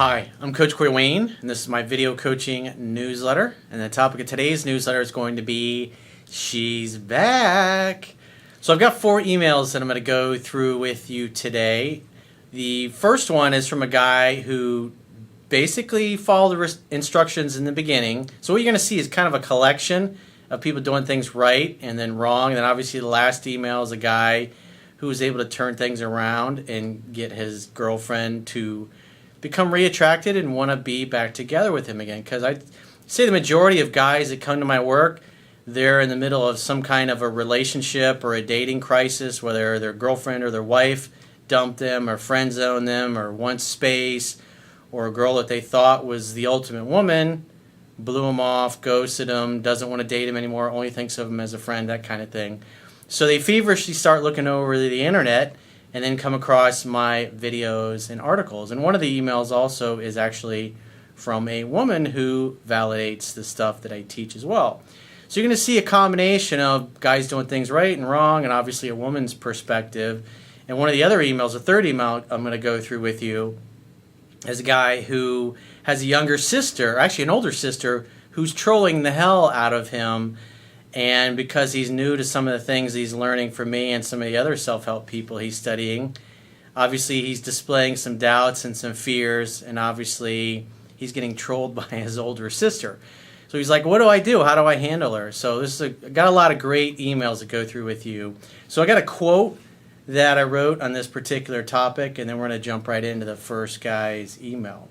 Hi, I'm Coach Corey Wayne, and this is my video coaching newsletter. And the topic of today's newsletter is going to be, she's back. So I've got 4 emails that I'm going to go through with you today. The first one is from a guy who basically followed the instructions in the beginning. So what you're going to see is kind of a collection of people doing things right and then wrong. And then obviously the last email is a guy who was able to turn things around and get his girlfriend to become reattracted and want to be back together with him again. Because I say the majority of guys that come to my work, they're in the middle of some kind of a relationship or a dating crisis, whether their girlfriend or their wife dumped them or friend zoned them or wants space, or a girl that they thought was the ultimate woman blew him off, ghosted him, doesn't want to date him anymore, only thinks of him as a friend, that kind of thing. So they feverishly start looking over the internet and then come across my videos and articles. And one of the emails also is actually from a woman who validates the stuff that I teach as well. So you're going to see a combination of guys doing things right and wrong, and obviously a woman's perspective. And one of the other emails, a third email I'm going to go through with you, is a guy who has a younger sister, actually an older sister, who's trolling the hell out of him. And because he's new to some of the things he's learning from me and some of the other self-help people he's studying, obviously he's displaying some doubts and some fears, and obviously he's getting trolled by his older sister. So he's like, what do I do? How do I handle her? So this is got a lot of great emails to go through with you. So I got a quote that I wrote on this particular topic, and then we're going to jump right into the first guy's email.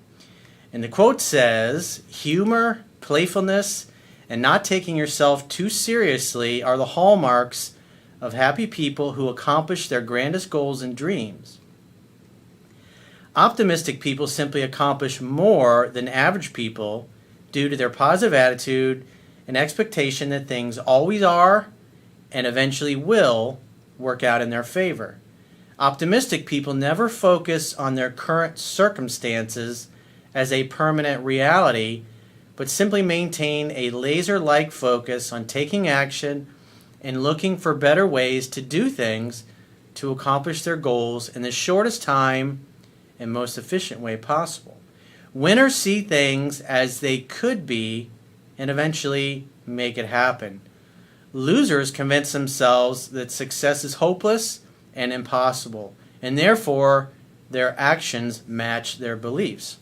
And the quote says, humor, playfulness, and not taking yourself too seriously are the hallmarks of happy people who accomplish their grandest goals and dreams. Optimistic people simply accomplish more than average people due to their positive attitude and expectation that things always are and eventually will work out in their favor. Optimistic people never focus on their current circumstances as a permanent reality, but simply maintain a laser-like focus on taking action and looking for better ways to do things to accomplish their goals in the shortest time and most efficient way possible. Winners see things as they could be and eventually make it happen. Losers convince themselves that success is hopeless and impossible, and therefore their actions match their beliefs.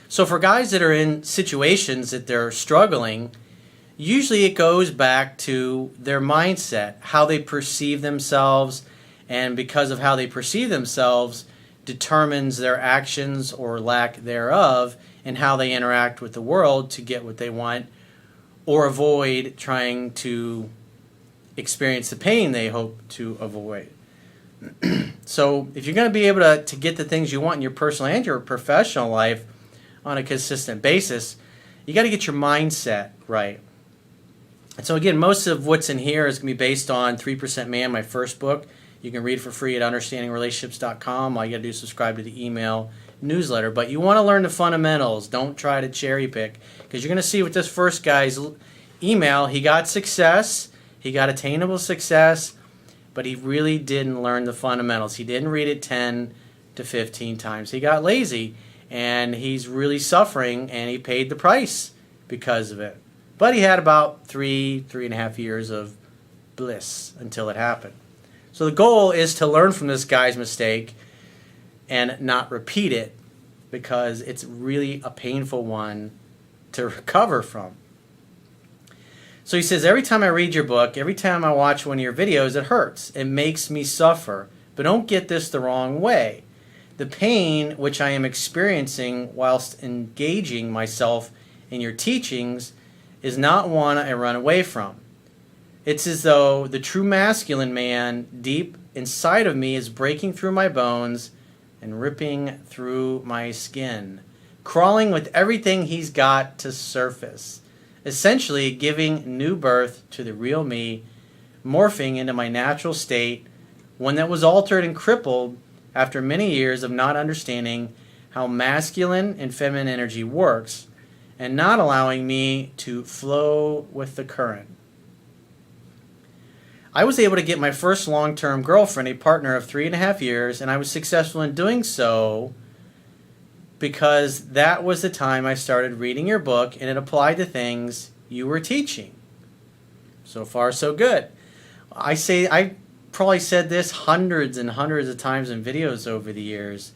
So for guys that are in situations that they're struggling, usually it goes back to their mindset, how they perceive themselves, and because of how they perceive themselves determines their actions or lack thereof and how they interact with the world to get what they want or avoid trying to experience the pain they hope to avoid. So if you're going to be able to get the things you want in your personal and your professional life on a consistent basis, you got to get your mindset right. And so again, most of what's in here is going to be based on 3% Man, my first book. You can read it for free at understandingrelationships.com. All you got to do is subscribe to the email newsletter. But you want to learn the fundamentals. Don't try to cherry pick, because you're going to see with this first guy's email, he got success, he got attainable success, but he really didn't learn the fundamentals. He didn't read it 10 to 15 times. He got lazy, and he's really suffering, and he paid the price because of it. But he had about 3.5 years of bliss until it happened. So the goal is to learn from this guy's mistake and not repeat it, because it's really a painful one to recover from. So he says, every time I read your book, every time I watch one of your videos, it hurts. It makes me suffer. But don't get this the wrong way. The pain which I am experiencing whilst engaging myself in your teachings is not one I run away from. It's as though the true masculine man deep inside of me is breaking through my bones and ripping through my skin, crawling with everything he's got to surface, essentially giving new birth to the real me, morphing into my natural state, one that was altered and crippled after many years of not understanding how masculine and feminine energy works and not allowing me to flow with the current. I was able to get my first long-term girlfriend, a partner of 3.5 years, and I was successful in doing so because that was the time I started reading your book and it applied to things you were teaching. So far, so good. I probably said this hundreds and hundreds of times in videos over the years,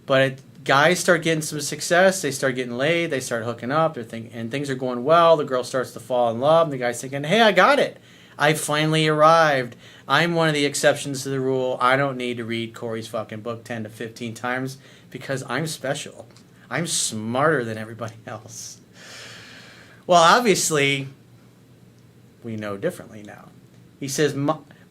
but guys start getting some success, they start getting laid, they start hooking up, and things are going well, the girl starts to fall in love, and the guy's thinking, hey, I got it. I finally arrived. I'm one of the exceptions to the rule. I don't need to read Corey's fucking book 10 to 15 times because I'm special. I'm smarter than everybody else. Well, obviously, we know differently now. He says,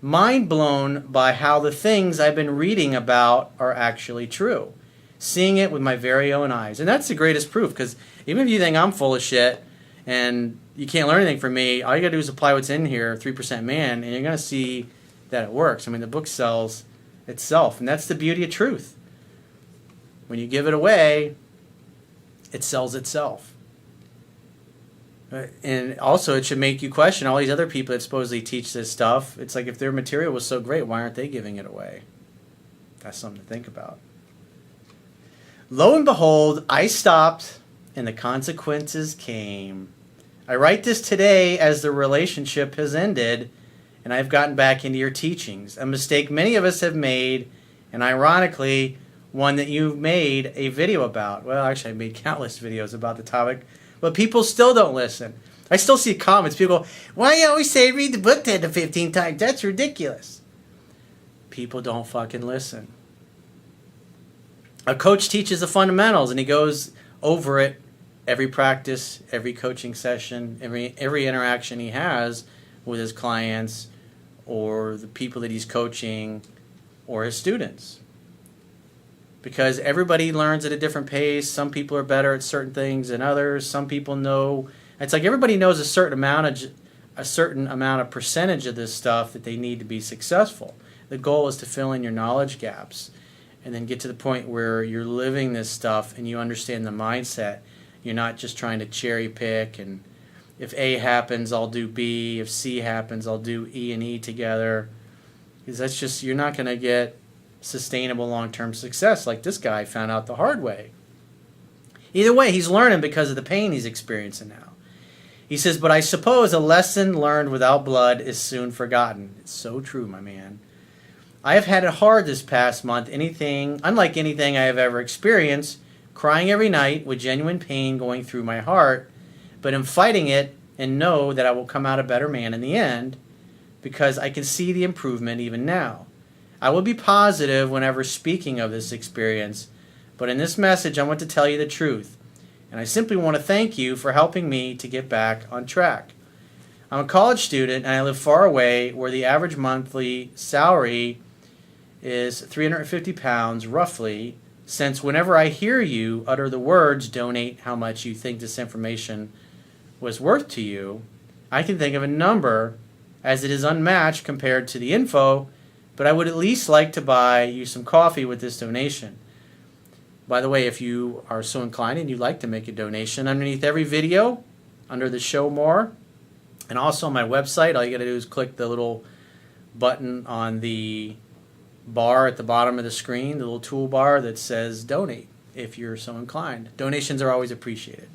mind blown by how the things I've been reading about are actually true. Seeing it with my very own eyes. And that's the greatest proof, because even if you think I'm full of shit and you can't learn anything from me, all you got to do is apply what's in here, 3% Man, and you're going to see that it works. I mean, the book sells itself, and that's the beauty of truth. When you give it away, it sells itself. And also, it should make you question all these other people that supposedly teach this stuff. It's like, if their material was so great, why aren't they giving it away? That's something to think about. Lo and behold, I stopped, and the consequences came. I write this today as the relationship has ended, and I've gotten back into your teachings. A mistake many of us have made, and ironically, one that you've made a video about. Well, actually, I made countless videos about the topic, but people still don't listen. I still see comments. People go, why you always say read the book 10 to 15 times? That's ridiculous. People don't fucking listen. A coach teaches the fundamentals, and he goes over it every practice, every coaching session, every interaction he has with his clients or the people that he's coaching or his students. Because everybody learns at a different pace. Some people are better at certain things than others. Some people know. It's like everybody knows a certain amount of percentage of this stuff that they need to be successful. The goal is to fill in your knowledge gaps and then get to the point where you're living this stuff and you understand the mindset. You're not just trying to cherry pick, and if A happens, I'll do B. If C happens, I'll do E and E together. Because that's just, you're not going to get sustainable long-term success like this guy found out the hard way. Either way, he's learning because of the pain he's experiencing now. He says, but I suppose a lesson learned without blood is soon forgotten. It's so true, my man. I have had it hard this past month, unlike anything I have ever experienced, crying every night with genuine pain going through my heart, but am fighting it and know that I will come out a better man in the end because I can see the improvement even now. I will be positive whenever speaking of this experience, but in this message I want to tell you the truth, and I simply want to thank you for helping me to get back on track. I'm a college student and I live far away where the average monthly salary is 350 pounds roughly, since whenever I hear you utter the words, donate how much you think this information was worth to you, I can think of a number as it is unmatched compared to the info, but I would at least like to buy you some coffee with this donation. By the way, if you are so inclined and you'd like to make a donation, underneath every video, under the show more, and also on my website, all you got to do is click the little button on the bar at the bottom of the screen, the little toolbar that says donate, if you're so inclined. Donations are always appreciated.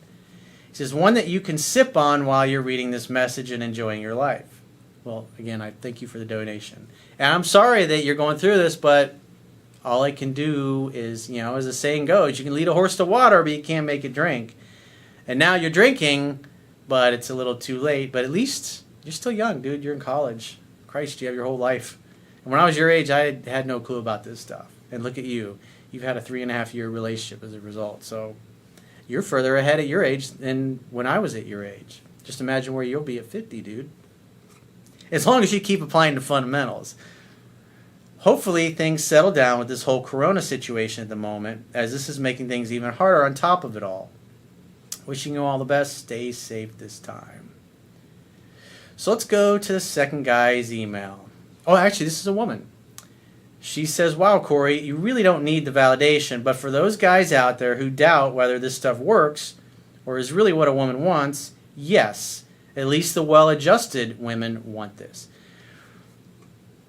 He says, one that you can sip on while you're reading this message and enjoying your life. Well, again, I thank you for the donation. And I'm sorry that you're going through this, but all I can do is, as the saying goes, you can lead a horse to water, but you can't make it drink. And now you're drinking, but it's a little too late. But at least you're still young, dude. You're in college. Christ, you have your whole life. And when I was your age, I had no clue about this stuff. And look at you. You've had a 3.5-year relationship as a result. So you're further ahead at your age than when I was at your age. Just imagine where you'll be at 50, dude. As long as you keep applying the fundamentals. Hopefully things settle down with this whole corona situation at the moment, as this is making things even harder on top of it all. Wishing you all the best. Stay safe this time. So let's go to the second guy's email. Oh, actually, this is a woman. She says, wow, Corey, you really don't need the validation, but for those guys out there who doubt whether this stuff works or is really what a woman wants, yes, at least the well-adjusted women want this.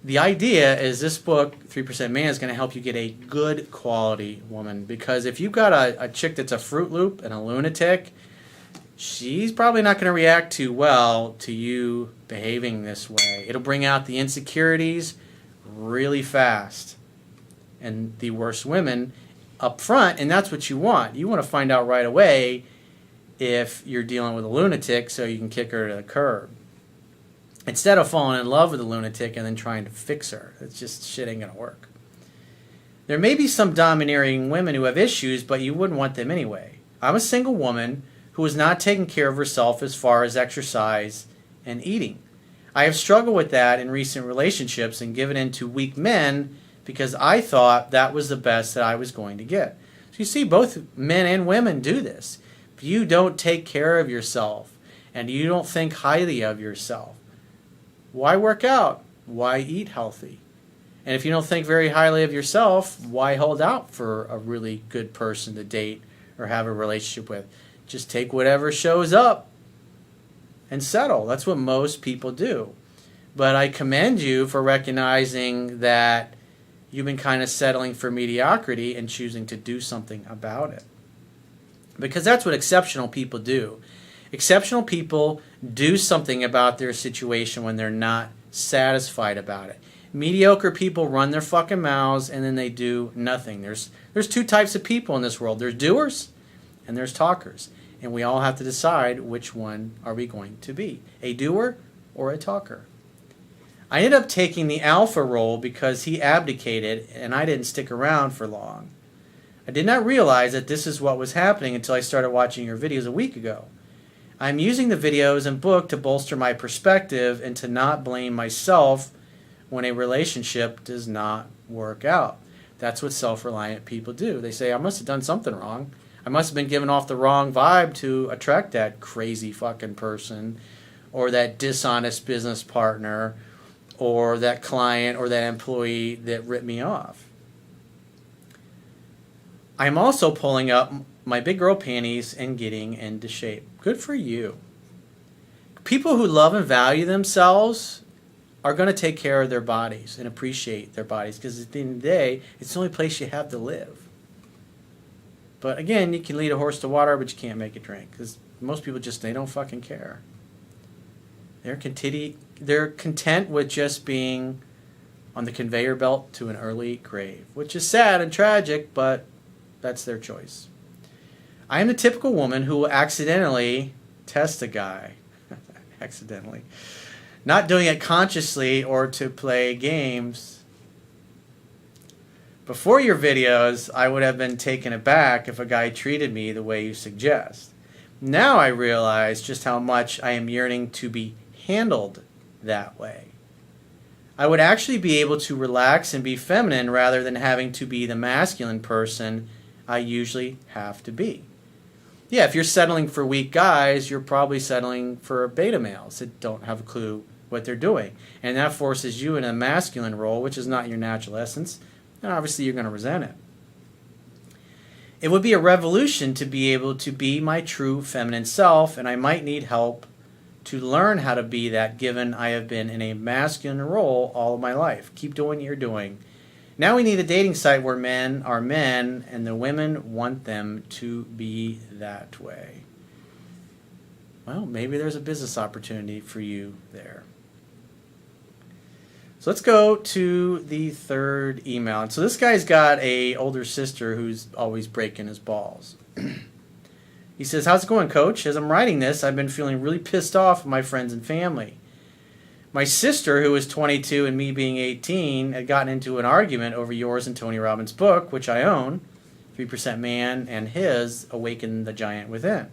The idea is this book, 3% Man, is going to help you get a good quality woman. Because if you've got a chick that's a Fruit Loop and a lunatic, she's probably not going to react too well to you behaving this way. It'll bring out the insecurities really fast. And the worst women up front, and that's what you want. You want to find out right away if you're dealing with a lunatic so you can kick her to the curb. Instead of falling in love with a lunatic and then trying to fix her. It's just shit ain't going to work. There may be some domineering women who have issues, but you wouldn't want them anyway. I'm a single woman who is not taking care of herself as far as exercise and eating. I have struggled with that in recent relationships and given in to weak men because I thought that was the best that I was going to get. So you see, both men and women do this. If you don't take care of yourself and you don't think highly of yourself, why work out? Why eat healthy? And if you don't think very highly of yourself, why hold out for a really good person to date or have a relationship with? Just take whatever shows up and settle. That's what most people do. But I commend you for recognizing that you've been kind of settling for mediocrity and choosing to do something about it. Because that's what exceptional people do. Exceptional people do something about their situation when they're not satisfied about it. Mediocre people run their fucking mouths and then they do nothing. There's two types of people in this world. There's doers and there's talkers. And we all have to decide which one are we going to be, a doer or a talker. I ended up taking the alpha role because he abdicated and I didn't stick around for long. I did not realize that this is what was happening until I started watching your videos a week ago. I'm using the videos and book to bolster my perspective and to not blame myself when a relationship does not work out. That's what self-reliant people do. They say, I must have done something wrong. I must have been giving off the wrong vibe to attract that crazy fucking person or that dishonest business partner or that client or that employee that ripped me off. I'm also pulling up my big girl panties and getting into shape. Good for you. People who love and value themselves are going to take care of their bodies and appreciate their bodies because at the end of the day, it's the only place you have to live. But again, you can lead a horse to water, but you can't make it drink because most people just, they don't fucking care. They're content with just being on the conveyor belt to an early grave, which is sad and tragic, but that's their choice. I am the typical woman who will accidentally test a guy. Accidentally. Not doing it consciously or to play games. Before your videos, I would have been taken aback if a guy treated me the way you suggest. Now I realize just how much I am yearning to be handled that way. I would actually be able to relax and be feminine rather than having to be the masculine person I usually have to be. Yeah, if you're settling for weak guys, you're probably settling for beta males that don't have a clue what they're doing. And that forces you in a masculine role, which is not your natural essence. And obviously you're going to resent it. It would be a revolution to be able to be my true feminine self, and I might need help to learn how to be that given I have been in a masculine role all of my life. Keep doing what you're doing. Now we need a dating site where men are men and the women want them to be that way. Well, maybe there's a business opportunity for you there. So let's go to the third email. And so this guy's got an older sister who's always breaking his balls. He says, how's it going, Coach? As I'm writing this, I've been feeling really pissed off with my friends and family. My sister, who is 22 and me being 18, had gotten into an argument over yours and Tony Robbins' book, which I own, 3% Man, and his, Awaken the Giant Within.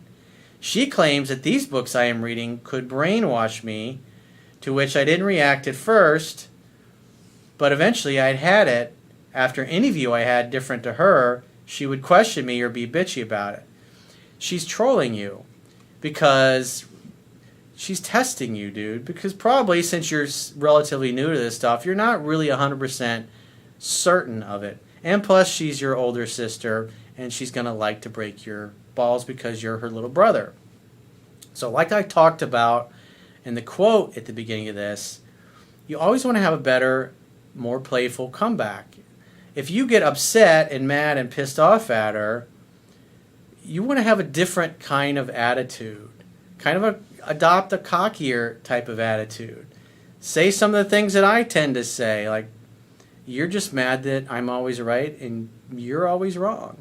She claims that these books I am reading could brainwash me, to which I didn't react at first, but eventually I'd had it. After any view I had different to her, she would question me or be bitchy about it. She's trolling you because she's testing you, dude, because probably since you're relatively new to this stuff, you're not really 100% certain of it. And plus, she's your older sister, and she's going to like to break your balls because you're her little brother. So like I talked about in the quote at the beginning of this, You always want to have a better, more playful comeback. If you get upset and mad and pissed off at her, you want to have a different kind of attitude. Adopt a cockier type of attitude. Say some of the things that I tend to say, like, you're just mad that I'm always right and you're always wrong.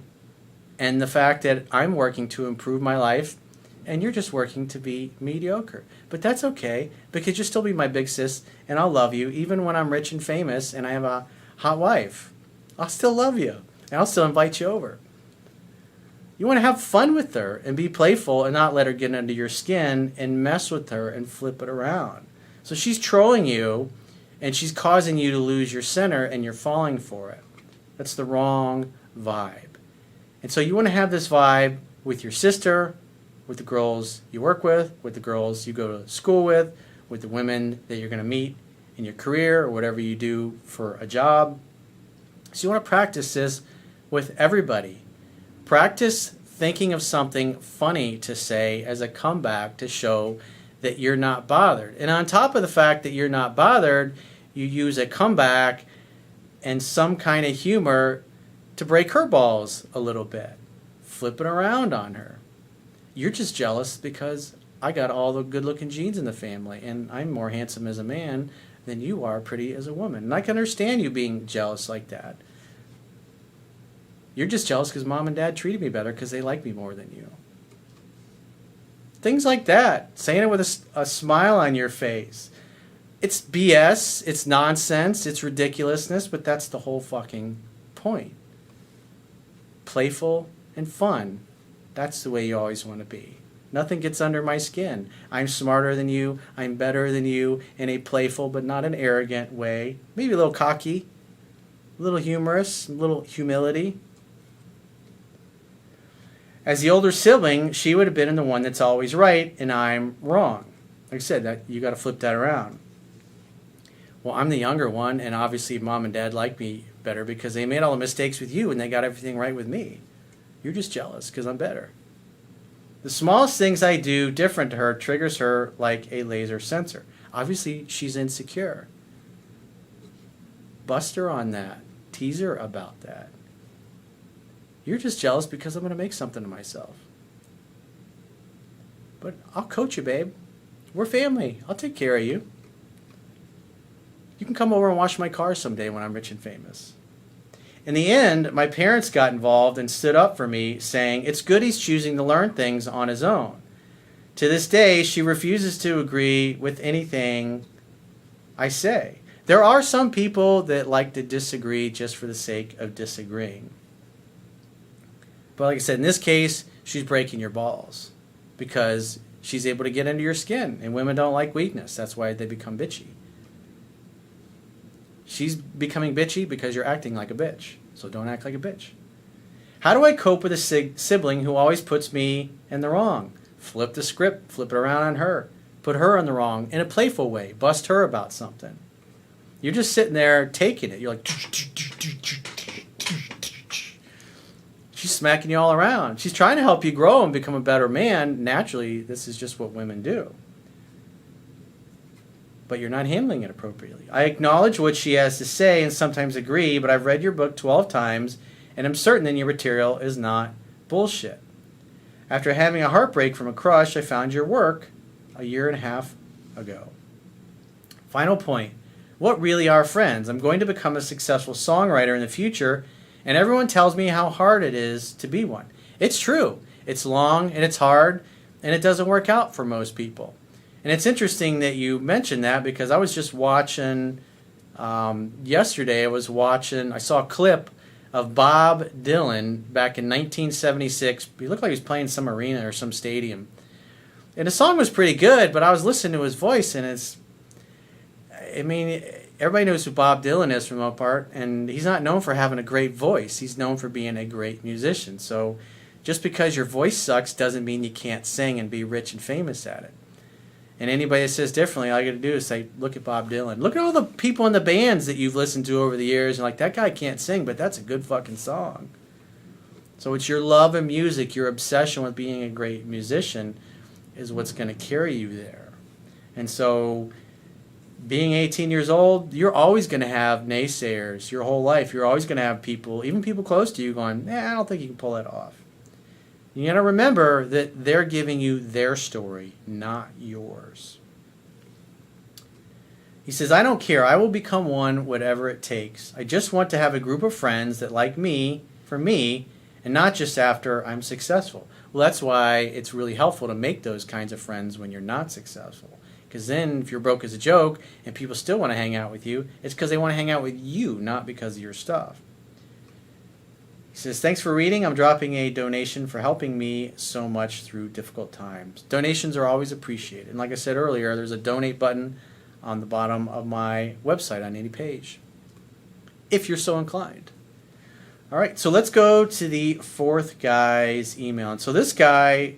And the fact that I'm working to improve my life and you're just working to be mediocre. But that's okay, because you'll still be my big sis and I'll love you even when I'm rich and famous and I have a hot wife. I'll still love you and I'll still invite you over. You want to have fun with her and be playful and not let her get under your skin and mess with her and flip it around. So she's trolling you and she's causing you to lose your center and you're falling for it. That's the wrong vibe. And so you want to have this vibe with your sister, with the girls you work with the girls you go to school with the women that you're going to meet in your career or whatever you do for a job. So you want to practice this with everybody. Practice thinking of something funny to say as a comeback to show that you're not bothered. And on top of the fact that you're not bothered, you use a comeback and some kind of humor to break her balls a little bit. Flip it around on her. You're just jealous because I got all the good-looking genes in the family and I'm more handsome as a man than you are pretty as a woman. And I can understand you being jealous like that. You're just jealous because mom and dad treated me better because they like me more than you. Things like that. Saying it with a smile on your face. It's BS, it's nonsense, it's ridiculousness, but that's the whole fucking point. Playful and fun. That's the way you always want to be. Nothing gets under my skin. I'm smarter than you. I'm better than you in a playful but not an arrogant way. Maybe a little cocky, a little humorous, a little humility. As the older sibling, she would have been the one that's always right and I'm wrong. Like I said, that you got to flip that around. Well, I'm the younger one, and obviously mom and dad like me better because they made all the mistakes with you and they got everything right with me. You're just jealous because I'm better. The smallest things I do different to her triggers her like a laser sensor. Obviously, she's insecure. Bust her on that. Tease her about that. You're just jealous because I'm going to make something of myself. But I'll coach you, babe. We're family. I'll take care of you. You can come over and wash my car someday when I'm rich and famous. In the end, my parents got involved and stood up for me, saying, it's good he's choosing to learn things on his own. To this day, she refuses to agree with anything I say. There are some people that like to disagree just for the sake of disagreeing. But like I said, in this case, she's breaking your balls because she's able to get under your skin, and women don't like weakness. That's why they become bitchy. She's becoming bitchy because you're acting like a bitch. So don't act like a bitch. How do I cope with a sibling who always puts me in the wrong? Flip the script, flip it around on her. Put her in the wrong in a playful way. Bust her about something. You're just sitting there taking it. You're like... She's smacking you all around. She's trying to help you grow and become a better man. Naturally, this is just what women do. But you're not handling it appropriately. I acknowledge what she has to say and sometimes agree, but I've read your book 12 times and I'm certain that your material is not bullshit. After having a heartbreak from a crush, I found your work a year and a half ago. Final point. What really are friends? I'm going to become a successful songwriter in the future, and everyone tells me how hard it is to be one. It's true. It's long and it's hard, and it doesn't work out for most people. And it's interesting that you mentioned that because I was just watching, yesterday I saw a clip of Bob Dylan back in 1976. He looked like he was playing some arena or some stadium. And the song was pretty good, but I was listening to his voice and everybody knows who Bob Dylan is for the most part, and he's not known for having a great voice. He's known for being a great musician. So just because your voice sucks doesn't mean you can't sing and be rich and famous at it. And anybody that says differently, all you got to do is say, look at Bob Dylan. Look at all the people in the bands that you've listened to over the years. And like, that guy can't sing, but that's a good fucking song. So it's your love of music, your obsession with being a great musician is what's going to carry you there. And so being 18 years old, you're always going to have naysayers your whole life. You're always going to have people, even people close to you, going, I don't think you can pull that off. You got to remember that they're giving you their story, not yours. He says, I don't care. I will become one, whatever it takes. I just want to have a group of friends that like me, for me, and not just after I'm successful. Well, that's why it's really helpful to make those kinds of friends when you're not successful. Because then if you're broke as a joke and people still want to hang out with you, it's because they want to hang out with you, not because of your stuff. He says, thanks for reading. I'm dropping a donation for helping me so much through difficult times. Donations are always appreciated. And like I said earlier, there's a donate button on the bottom of my website on any page, if you're so inclined. All right, so let's go to the fourth guy's email. And so this guy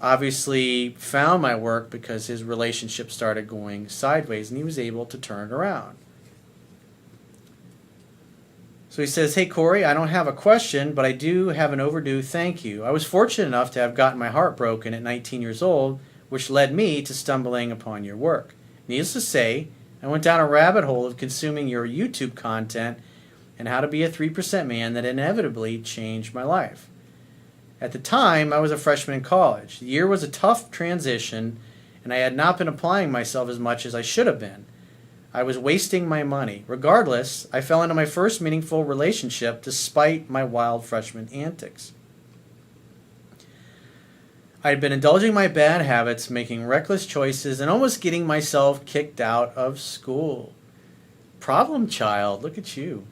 obviously found my work because his relationship started going sideways and he was able to turn it around. So he says, hey Corey, I don't have a question, but I do have an overdue thank you. I was fortunate enough to have gotten my heart broken at 19 years old, which led me to stumbling upon your work. Needless to say, I went down a rabbit hole of consuming your YouTube content and how to be a 3% man that inevitably changed my life. At the time, I was a freshman in college. The year was a tough transition, and I had not been applying myself as much as I should have been. I was wasting my money. Regardless, I fell into my first meaningful relationship despite my wild freshman antics. I had been indulging my bad habits, making reckless choices, and almost getting myself kicked out of school. Problem child, look at you.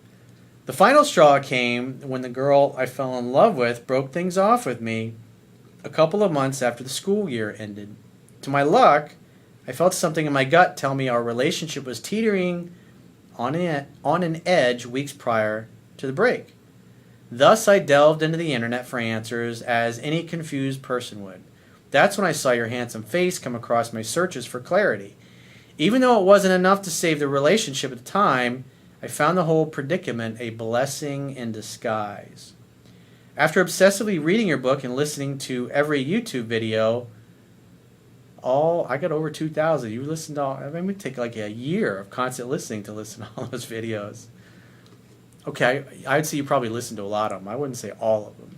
The final straw came when the girl I fell in love with broke things off with me a couple of months after the school year ended. To my luck, I felt something in my gut tell me our relationship was teetering on an edge weeks prior to the break. Thus, I delved into the internet for answers as any confused person would. That's when I saw your handsome face come across my searches for clarity. Even though it wasn't enough to save the relationship at the time, I found the whole predicament a blessing in disguise. After obsessively reading your book and listening to every YouTube video, I got over 2,000. You listened to all, I mean, it would take like a year of constant listening to listen to all those videos. Okay, I'd say you probably listened to a lot of them. I wouldn't say all of them.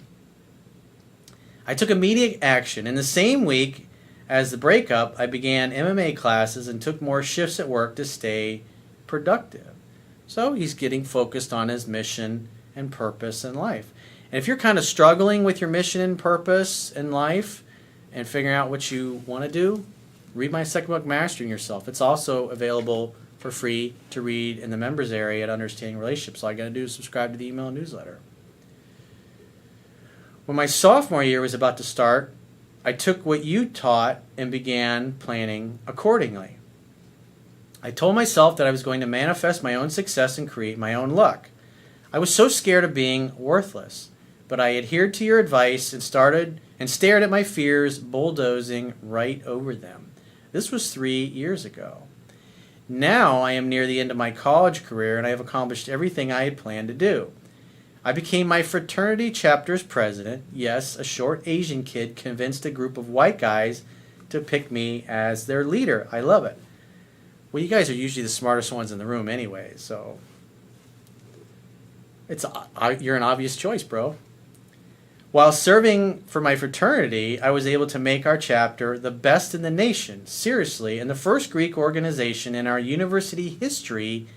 I took immediate action. In the same week as the breakup, I began MMA classes and took more shifts at work to stay productive. So he's getting focused on his mission and purpose in life. And if you're kind of struggling with your mission and purpose in life and figuring out what you want to do, read my second book, Mastering Yourself. It's also available for free to read in the members area at Understanding Relationships. All you got to do is subscribe to the email newsletter. When my sophomore year was about to start, I took what you taught and began planning accordingly. I told myself that I was going to manifest my own success and create my own luck. I was so scared of being worthless, but I adhered to your advice and stared at my fears bulldozing right over them. This was 3 years ago. Now I am near the end of my college career and I have accomplished everything I had planned to do. I became my fraternity chapter's president. Yes, a short Asian kid convinced a group of white guys to pick me as their leader. I love it. Well, you guys are usually the smartest ones in the room anyway, so you're an obvious choice, bro. While serving for my fraternity, I was able to make our chapter the best in the nation, seriously, and the first Greek organization in our university history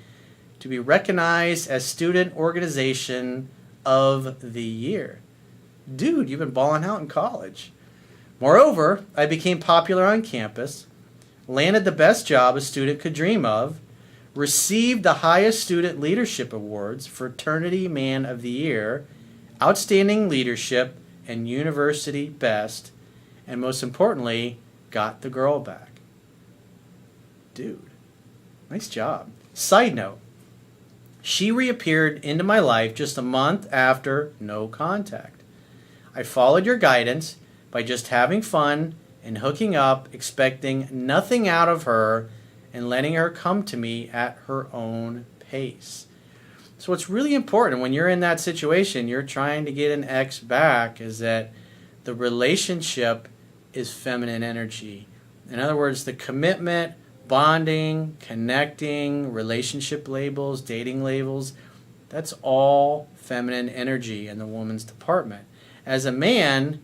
to be recognized as Student Organization of the Year. Dude, you've been balling out in college. Moreover, I became popular on campus, landed the best job a student could dream of, received the highest student leadership awards, Fraternity Man of the Year, Outstanding Leadership, and University Best, and most importantly, got the girl back. Dude, nice job. Side note, she reappeared into my life just a month after no contact. I followed your guidance by just having fun and hooking up, expecting nothing out of her, and letting her come to me at her own pace. So what's really important when you're in that situation, you're trying to get an ex back, is that the relationship is feminine energy. In other words, the commitment, bonding, connecting, relationship labels, dating labels, that's all feminine energy in the woman's department. As a man,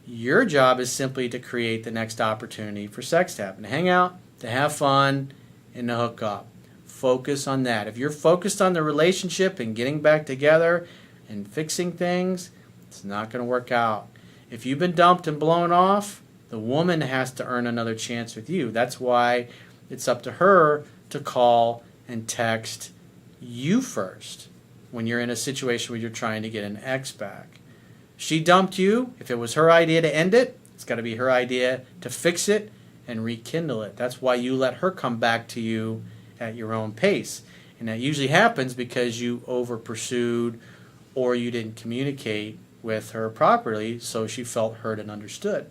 your job is simply to create the next opportunity for sex to happen, to hang out, to have fun, and to hook up. Focus on that. If you're focused on the relationship and getting back together and fixing things, it's not going to work out. If you've been dumped and blown off, the woman has to earn another chance with you. That's why it's up to her to call and text you first when you're in a situation where you're trying to get an ex back. She dumped you. If it was her idea to end it, it's got to be her idea to fix it and rekindle it. That's why you let her come back to you at your own pace. And that usually happens because you over-pursued or you didn't communicate with her properly, so she felt heard and understood.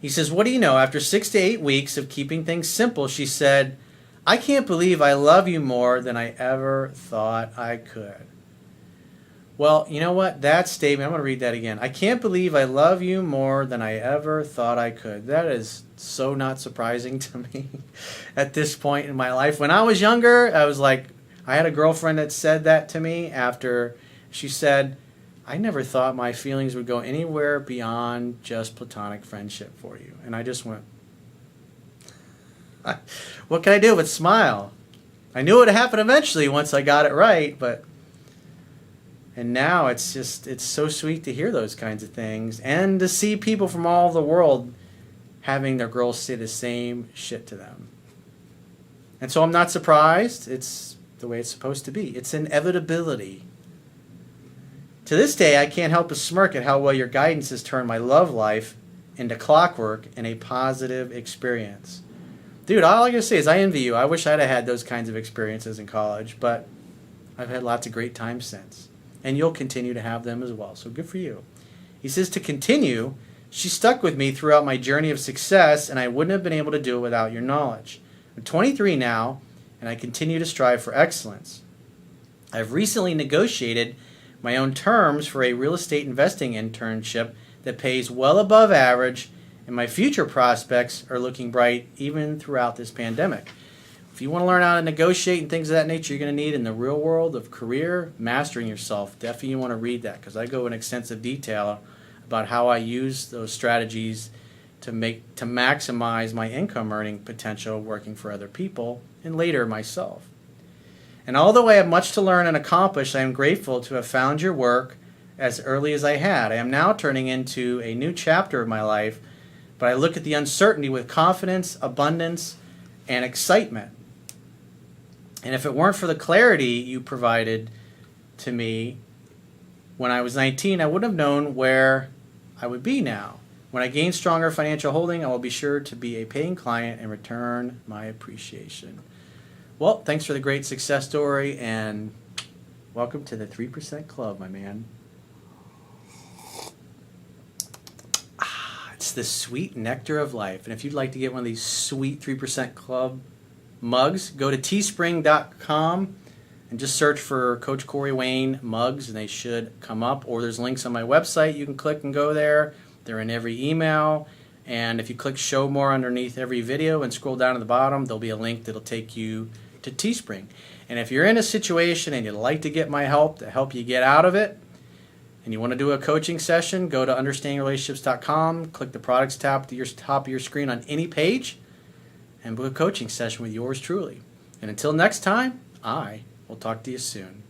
He says, what do you know? After 6 to 8 weeks of keeping things simple, she said, I can't believe I love you more than I ever thought I could. Well, you know what? That statement, I'm going to read that again. I can't believe I love you more than I ever thought I could. That is so not surprising to me at this point in my life. When I was younger, I was like, I had a girlfriend that said that to me after she said, I never thought my feelings would go anywhere beyond just platonic friendship for you. And I just went, what can I do but smile? I knew it would happen eventually once I got it right, but... And now it's so sweet to hear those kinds of things and to see people from all over the world having their girls say the same shit to them. And so I'm not surprised. It's the way it's supposed to be. It's inevitability. To this day, I can't help but smirk at how well your guidance has turned my love life into clockwork and a positive experience. Dude, all I gotta say is I envy you. I wish I'd have had those kinds of experiences in college, but I've had lots of great times since. And you'll continue to have them as well. So good for you. He says, to continue, she stuck with me throughout my journey of success, and I wouldn't have been able to do it without your knowledge. I'm 23 now, and I continue to strive for excellence. I've recently negotiated my own terms for a real estate investing internship that pays well above average, and my future prospects are looking bright even throughout this pandemic. If you want to learn how to negotiate and things of that nature you're going to need in the real world of career, mastering yourself, definitely you want to read that because I go in extensive detail about how I use those strategies to maximize my income earning potential working for other people and later myself. And although I have much to learn and accomplish, I am grateful to have found your work as early as I had. I am now turning into a new chapter of my life, but I look at the uncertainty with confidence, abundance, and excitement. And if it weren't for the clarity you provided to me when I was 19, I wouldn't have known where I would be now. When I gain stronger financial holding, I will be sure to be a paying client and return my appreciation. Well, thanks for the great success story, and welcome to the 3% Club, my man. It's the sweet nectar of life. And if you'd like to get one of these sweet 3% Club mugs, go to teespring.com and just search for Coach Corey Wayne mugs, and they should come up. Or there's links on my website. You can click and go there. They're in every email. And if you click Show More underneath every video and scroll down to the bottom, there'll be a link that'll take you to Teespring. And if you're in a situation and you'd like to get my help to help you get out of it, and you want to do a coaching session, go to understandingrelationships.com, click the products tab at the top of your screen on any page, and book a coaching session with yours truly. And until next time, I will talk to you soon.